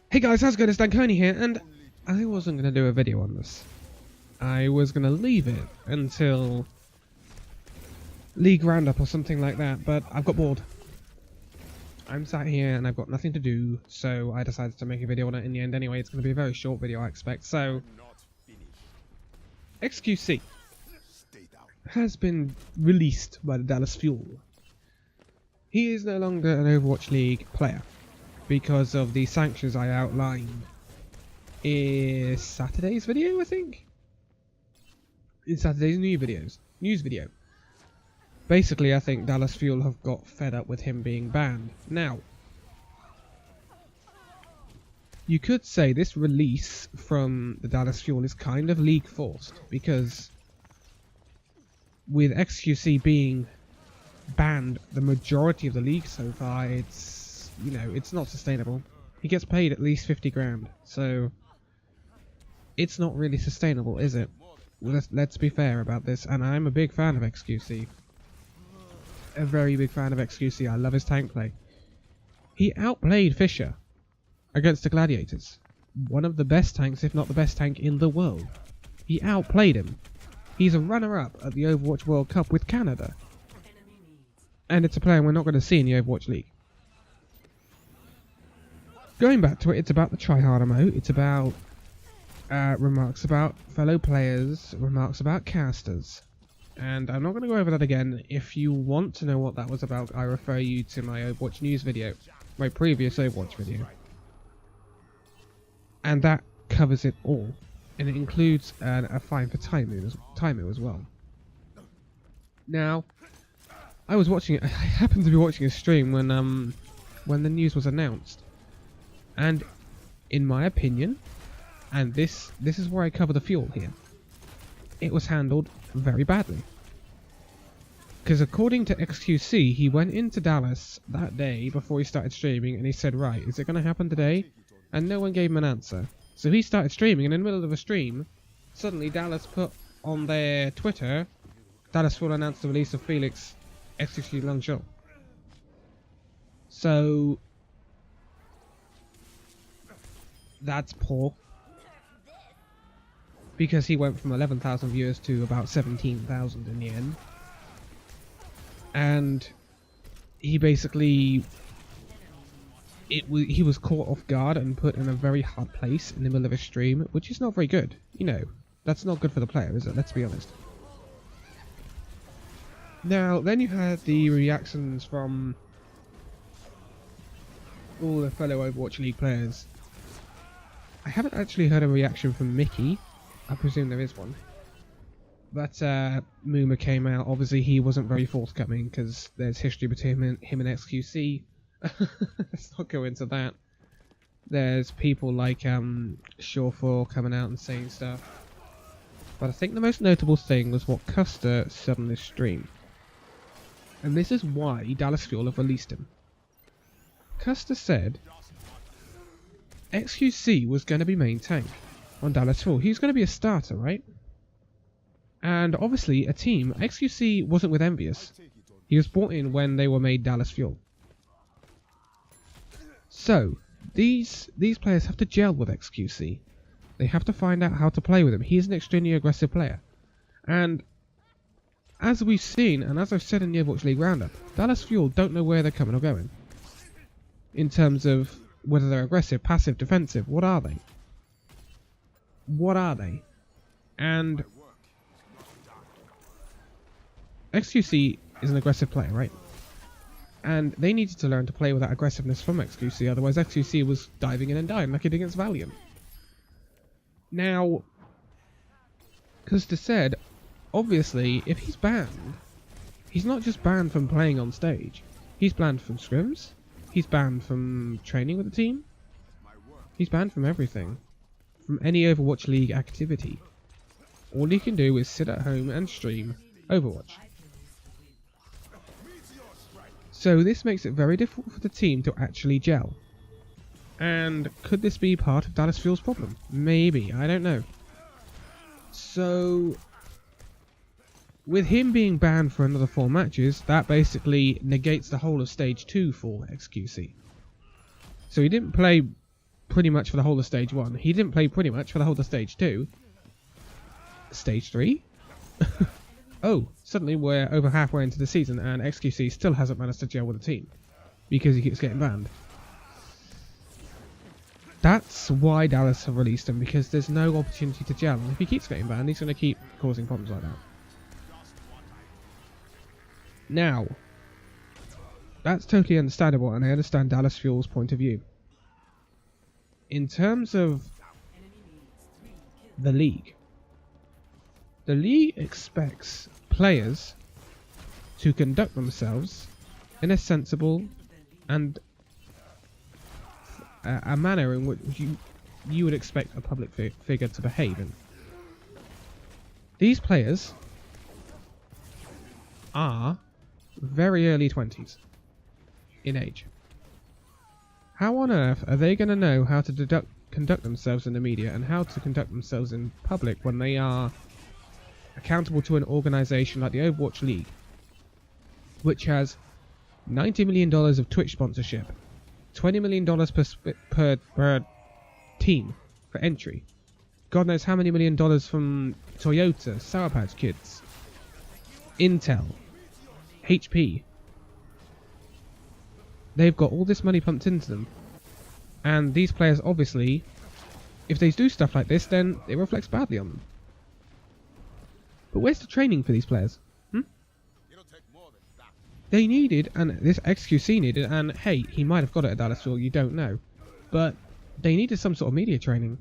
Hey guys, how's it going? It's Dan Coney here, and I wasn't going to do a video on this. I was going to leave it until League Roundup or something like that, but I've got bored. I'm sat here and I've got nothing to do, so I decided to make a video on it in the end anyway. It's going to be a very short video, I expect. So, xQc has been released by the Dallas Fuel. He is no longer an Overwatch League player because of the sanctions I outlined in Saturday's video, I think? In Saturday's news video. Basically, I think Dallas Fuel have got fed up with him being banned. Now, you could say this release from the Dallas Fuel is kind of league forced, because with xQc being banned the majority of the league so far, it's, you know, it's not sustainable. He gets paid at least 50 grand, so it's not really sustainable, is it? Let's be fair about this, and I'm a big fan of xQc. A very big fan of xQc. I love his tank play. He outplayed Fisher against the Gladiators. One of the best tanks, if not the best tank in the world. He outplayed him. He's a runner-up at the Overwatch World Cup with Canada. And it's a player we're not going to see in the Overwatch League. Going back to it, it's about the tryharder mode. It's about remarks about fellow players, remarks about casters. And I'm not going to go over that again. If you want to know what that was about, I refer you to my Overwatch news video, my previous Overwatch video. And that covers it all. And it includes a fine for Taimu as well. Now, I was watching it. I happened to be watching a stream when the news was announced. And in my opinion, and this is where I cover the fuel here, it was handled very badly. Because according to xQc, he went into Dallas that day before he started streaming and he said, right, is it going to happen today? And no one gave him an answer. So he started streaming, and in the middle of a stream, suddenly Dallas put on their Twitter, Dallas will announce the release of Felix xQc Longshot. So that's poor. Because he went from 11,000 viewers to about 17,000 in the end. And he basically, he was caught off guard and put in a very hard place in the middle of a stream, which is not very good. You know, that's not good for the player, is it? Let's be honest. Now, then you had the reactions from all the fellow Overwatch League players. I haven't actually heard a reaction from Mickey. I presume there is one. But Muma came out. Obviously, he wasn't very forthcoming because there's history between him and xQc. Let's not go into that. There's people like Shawful coming out and saying stuff. But I think the most notable thing was what Custer said on this stream. And this is why Dallas Fuel have released him. Custer said xQc was going to be main tank on Dallas Fuel. He's going to be a starter, right? And obviously a team, xQc wasn't with Envious. He was brought in when they were made Dallas Fuel. So, these players have to gel with xQc. They have to find out how to play with him. He's an extremely aggressive player. And as we've seen, and as I've said in the Overwatch League Roundup, Dallas Fuel don't know where they're coming or going. In terms of whether they're aggressive, passive, defensive, what are they? What are they? And xQc is an aggressive player, right? And they needed to learn to play with that aggressiveness from xQc, otherwise xQc was diving in and dying like he did against Valiant. Now, Custer said, obviously, if he's banned, he's not just banned from playing on stage. He's banned from scrims, he's banned from training with the team, he's banned from everything. From any Overwatch League activity. All he can do is sit at home and stream Overwatch. So this makes it very difficult for the team to actually gel. And could this be part of Dallas Fuel's problem? Maybe, I don't know. So, with him being banned for another 4 matches, that basically negates the whole of Stage 2 for xQc. So he didn't play pretty much for the whole of Stage 1. He didn't play pretty much for the whole of Stage 2. Stage 3? Oh, suddenly we're over halfway into the season and xQc still hasn't managed to gel with the team. Because he keeps getting banned. That's why Dallas have released him, because there's no opportunity to gel. And if he keeps getting banned, he's going to keep causing problems like that. Now, that's totally understandable, and I understand Dallas Fuel's point of view. In terms of the league expects players to conduct themselves in a sensible and a manner in which you would expect a public figure to behave in. These players are very early 20s in age. How on earth are they going to know how to conduct themselves in the media and how to conduct themselves in public when they are accountable to an organisation like the Overwatch League, which has $90 million of Twitch sponsorship, $20 million per team for entry, God knows how many $1 million from Toyota, Sour Patch Kids, Intel, HP. They've got all this money pumped into them, and these players obviously, if they do stuff like this, then it reflects badly on them. But where's the training for these players? They needed, and this xQc needed, and hey, he might have got it at Dallas Fuel, you don't know, but they needed some sort of media training.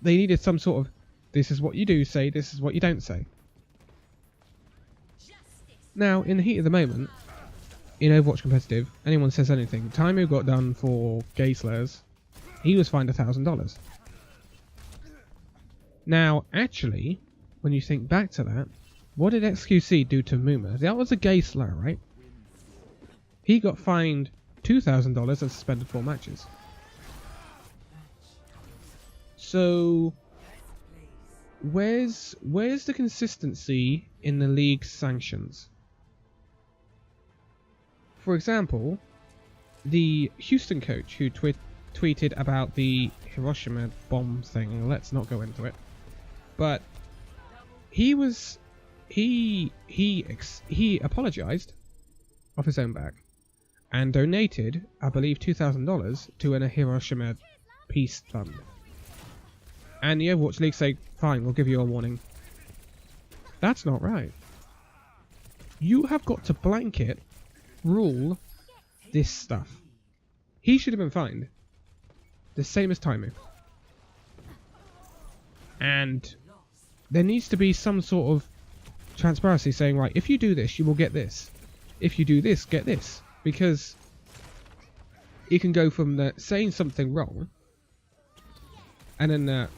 They needed some sort of, this is what you do say, this is what you don't say. Now, in the heat of the moment, in Overwatch competitive, anyone says anything. Taimu got done for gay slurs. He was fined $1,000. Now, actually, when you think back to that, what did xQc do to Muma? That was a gay slur, right? He got fined $2,000 and suspended 4 matches. So, where's the consistency in the league's sanctions? For example, the Houston coach who tweeted about the Hiroshima bomb thing, let's not go into it, but he apologized off his own back and donated, I believe, $2,000 to a Hiroshima peace fund. And the Overwatch League say, fine, we'll give you a warning. That's not right. You have got to blanket rule this stuff. He should have been fined. The same as Taimu. And there needs to be some sort of transparency saying, right, if you do this, you will get this. If you do this, get this. Because it can go from the saying something wrong and then,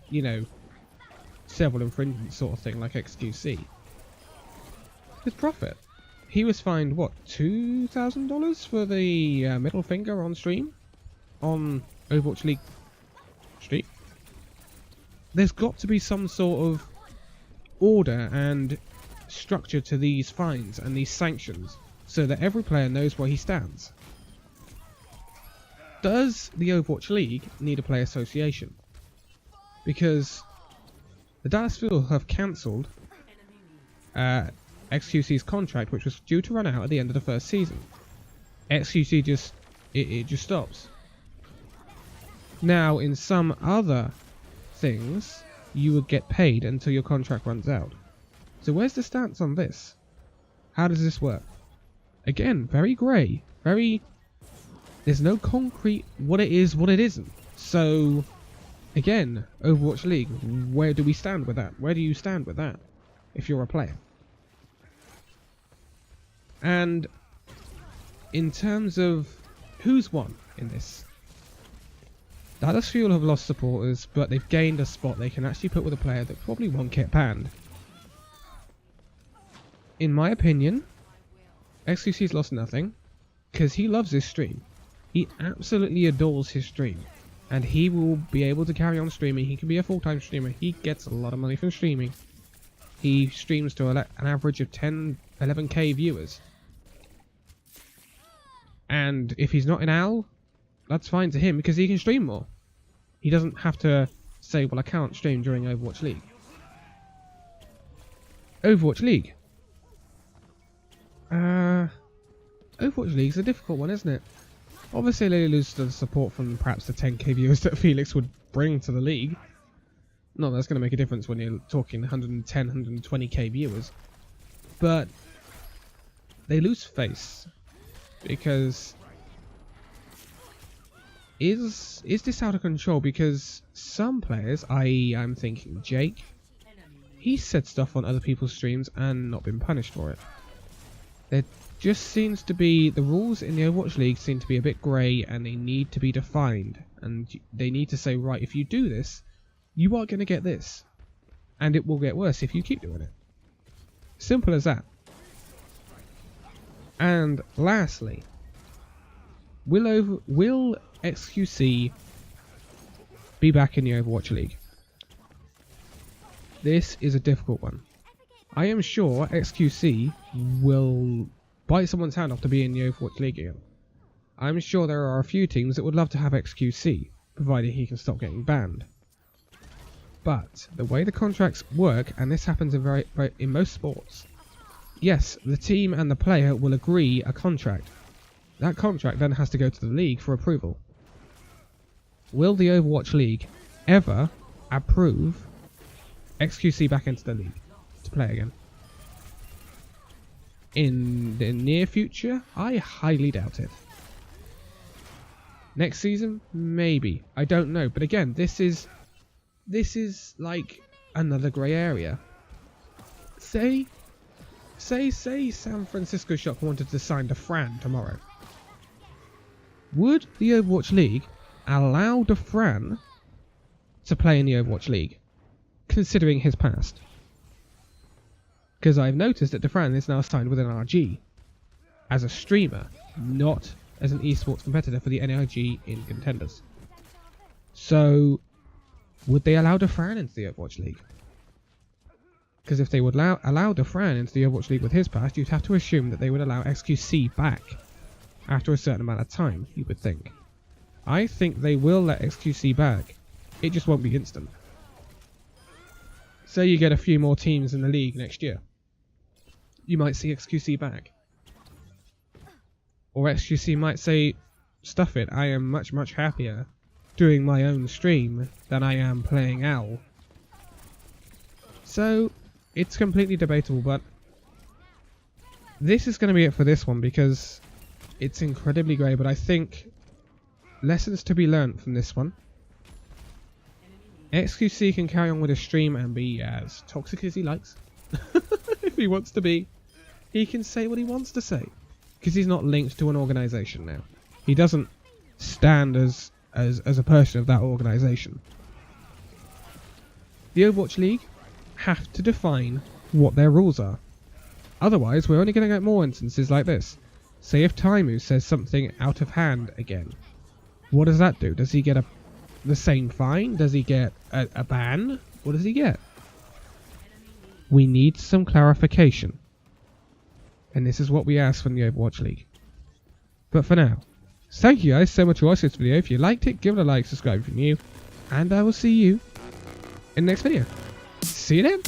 you know, several infringements sort of thing like xQc with profit. He was fined, what, $2,000 for the middle finger on stream? On Overwatch League stream? There's got to be some sort of order and structure to these fines and these sanctions so that every player knows where he stands. Does the Overwatch League need a player association? Because the Dallas Fuel have cancelled xQc's contract, which was due to run out at the end of the first season. xQc just stops. Now, in some other things, you would get paid until your contract runs out. So where's the stance on this? How does this work? Again, very grey. There's no concrete what it is, what it isn't. So, again, Overwatch League, where do we stand with that? Where do you stand with that, if you're a player? And in terms of who's won in this, Dallas Fuel have lost supporters, but they've gained a spot they can actually put with a player that probably won't get banned. In my opinion, xQc's lost nothing, because he loves his stream. He absolutely adores his stream, and he will be able to carry on streaming. He can be a full-time streamer. He gets a lot of money from streaming. He streams to an average of 11k viewers. And if he's not in AL, that's fine to him because he can stream more. He doesn't have to say, well, I can't stream during Overwatch League. Overwatch League. Overwatch League's a difficult one, isn't it? Obviously, they lose the support from perhaps the 10k viewers that Felix would bring to the league. Not that that's going to make a difference when you're talking 110, 120k viewers. But they lose face because is this out of control? Because some players, i.e. I'm thinking Jake, he said stuff on other people's streams and not been punished for it. There just seems to be, the rules in the Overwatch League seem to be a bit grey and they need to be defined. And they need to say, right, if you do this, you are going to get this. And it will get worse if you keep doing it. Simple as that. And lastly, will xQc be back in the Overwatch League? This is a difficult one. I am sure xQc will bite someone's hand off to be in the Overwatch League again. I'm sure there are a few teams that would love to have xQc, provided he can stop getting banned. But the way the contracts work, and this happens in most sports, yes, the team and the player will agree a contract. That contract then has to go to the league for approval. Will the Overwatch League ever approve xQc back into the league to play again? In the near future, I highly doubt it. Next season, maybe. I don't know. But again, this is like another grey area. Say San Francisco Shock wanted to sign DeFran tomorrow. Would the Overwatch League allow DeFran to play in the Overwatch League, considering his past? Because I've noticed that DeFran is now signed with an RG as a streamer, not as an esports competitor for the NIG in Contenders. So, would they allow DeFran into the Overwatch League? Because if they would allow DeFran into the Overwatch League with his past, you'd have to assume that they would allow xQc back after a certain amount of time, you would think. I think they will let xQc back. It just won't be instant. Say you get a few more teams in the league next year. You might see xQc back. Or xQc might say, stuff it, I am much, much happier doing my own stream than I am playing Owl. So, it's completely debatable, but this is going to be it for this one because it's incredibly grey, but I think lessons to be learnt from this one. xQc can carry on with his stream and be as toxic as he likes. If he wants to be. He can say what he wants to say. Because he's not linked to an organisation now. He doesn't stand as a person of that organisation. The Overwatch League have to define what their rules are. Otherwise, we're only going to get more instances like this. Say if Taimu says something out of hand again. What does that do? Does he get the same fine? Does he get a ban? What does he get? We need some clarification. And this is what we ask from the Overwatch League. But for now, thank you guys so much for watching this video. If you liked it, give it a like, subscribe if you're new. And I will see you in the next video. See you then.